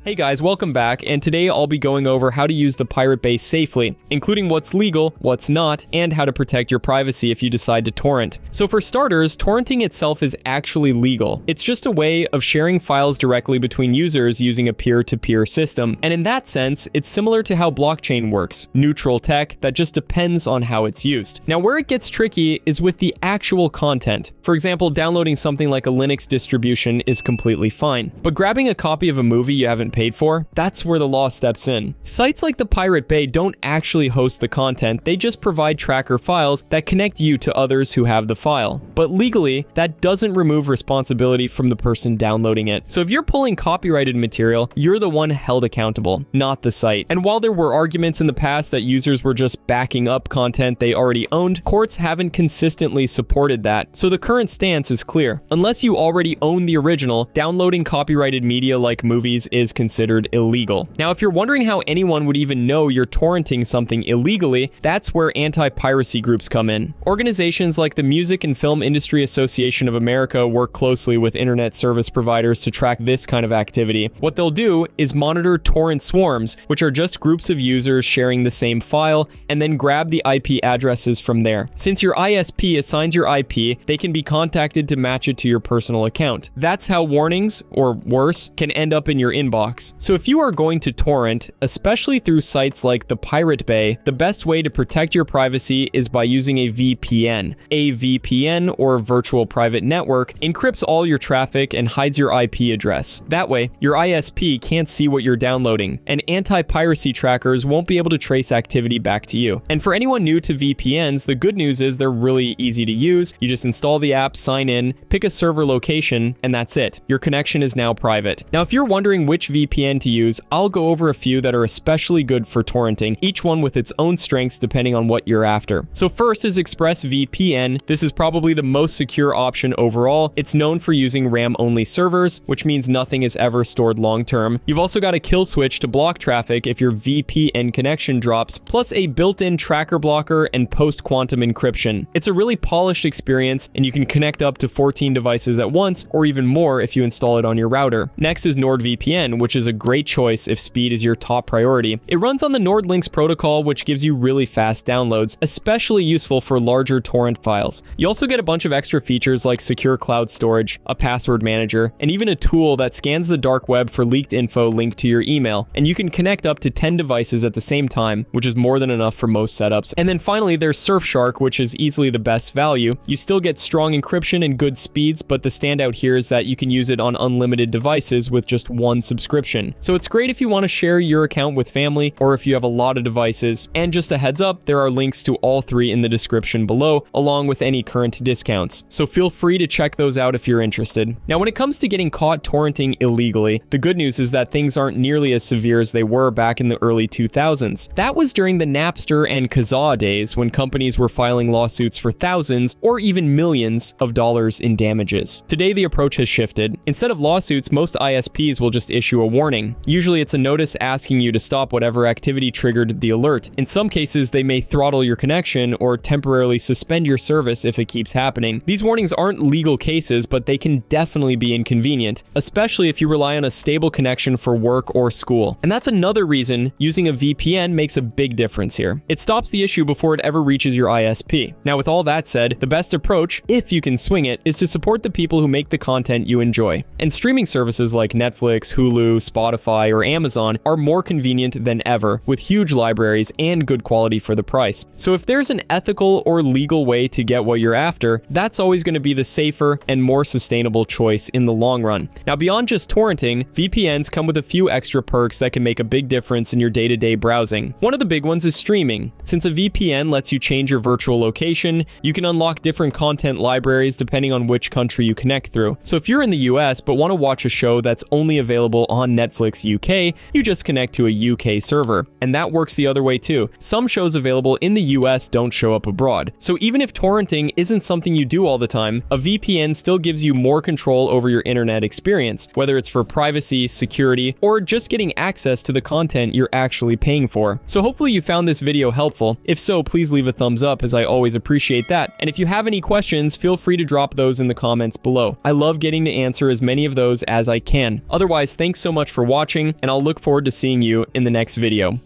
Hey guys, welcome back, and today I'll be going over how to use the Pirate Bay safely, including what's legal, what's not, and how to protect your privacy if you decide to torrent. So for starters, torrenting itself is actually legal. It's just a way of sharing files directly between users using a peer-to-peer system, and in that sense, it's similar to how blockchain works, neutral tech that just depends on how it's used. Now where it gets tricky is with the actual content. For example, downloading something like a Linux distribution is completely fine, but grabbing a copy of a movie you haven't paid for, that's where the law steps in. Sites like the Pirate Bay don't actually host the content, they just provide tracker files that connect you to others who have the file. But legally, that doesn't remove responsibility from the person downloading it. So if you're pulling copyrighted material, you're the one held accountable, not the site. And while there were arguments in the past that users were just backing up content they already owned, courts haven't consistently supported that. So the current stance is clear. Unless you already own the original, downloading copyrighted media like movies is considered illegal. Now, if you're wondering how anyone would even know you're torrenting something illegally, that's where anti-piracy groups come in. Organizations like the Music and Film Industry Association of America work closely with internet service providers to track this kind of activity. What they'll do is monitor torrent swarms, which are just groups of users sharing the same file, and then grab the IP addresses from there. Since your ISP assigns your IP, they can be contacted to match it to your personal account. That's how warnings, or worse, can end up in your inbox. So if you are going to torrent, especially through sites like the Pirate Bay, the best way to protect your privacy is by using a VPN. A VPN, or virtual private network, encrypts all your traffic and hides your IP address. That way, your ISP can't see what you're downloading, and anti-piracy trackers won't be able to trace activity back to you. And for anyone new to VPNs, the good news is they're really easy to use. You just install the app, sign in, pick a server location, and that's it. Your connection is now private. Now, if you're wondering which VPN to use, I'll go over a few that are especially good for torrenting, each one with its own strengths depending on what you're after. So first is ExpressVPN. This is probably the most secure option overall. It's known for using RAM-only servers, which means nothing is ever stored long-term. You've also got a kill switch to block traffic if your VPN connection drops, plus a built-in tracker blocker and post-quantum encryption. It's a really polished experience, and you can connect up to 14 devices at once, or even more if you install it on your router. Next is NordVPN, which is a great choice if speed is your top priority. It runs on the NordLynx protocol, which gives you really fast downloads, especially useful for larger torrent files. You also get a bunch of extra features like secure cloud storage, a password manager, and even a tool that scans the dark web for leaked info linked to your email. And you can connect up to 10 devices at the same time, which is more than enough for most setups. And then finally, there's Surfshark, which is easily the best value. You still get strong encryption and good speeds, but the standout here is that you can use it on unlimited devices with just one subscription. So it's great if you want to share your account with family or if you have a lot of devices. And just a heads up, there are links to all three in the description below, along with any current discounts. So feel free to check those out if you're interested. Now, when it comes to getting caught torrenting illegally, the good news is that things aren't nearly as severe as they were back in the early 2000s. That was during the Napster and Kazaa days when companies were filing lawsuits for thousands or even millions of dollars in damages. Today, the approach has shifted. Instead of lawsuits, most ISPs will just issue a warning. Usually it's a notice asking you to stop whatever activity triggered the alert. In some cases, they may throttle your connection or temporarily suspend your service if it keeps happening. These warnings aren't legal cases, but they can definitely be inconvenient, especially if you rely on a stable connection for work or school. And that's another reason using a VPN makes a big difference here. It stops the issue before it ever reaches your ISP. Now, with all that said, the best approach, if you can swing it, is to support the people who make the content you enjoy. And streaming services like Netflix, Hulu, Spotify, or Amazon are more convenient than ever, with huge libraries and good quality for the price. So if there's an ethical or legal way to get what you're after, that's always going to be the safer and more sustainable choice in the long run. Now, beyond just torrenting, VPNs come with a few extra perks that can make a big difference in your day-to-day browsing. One of the big ones is streaming. Since a VPN lets you change your virtual location, you can unlock different content libraries depending on which country you connect through. So if you're in the US but want to watch a show that's only available on Netflix UK, you just connect to a UK server. And that works the other way too. Some shows available in the US don't show up abroad. So even if torrenting isn't something you do all the time, a VPN still gives you more control over your internet experience, whether it's for privacy, security, or just getting access to the content you're actually paying for. So hopefully you found this video helpful. If so, please leave a thumbs up, as I always appreciate that. And if you have any questions, feel free to drop those in the comments below. I love getting to answer as many of those as I can. Otherwise, thanks so much much for watching, and I'll look forward to seeing you in the next video.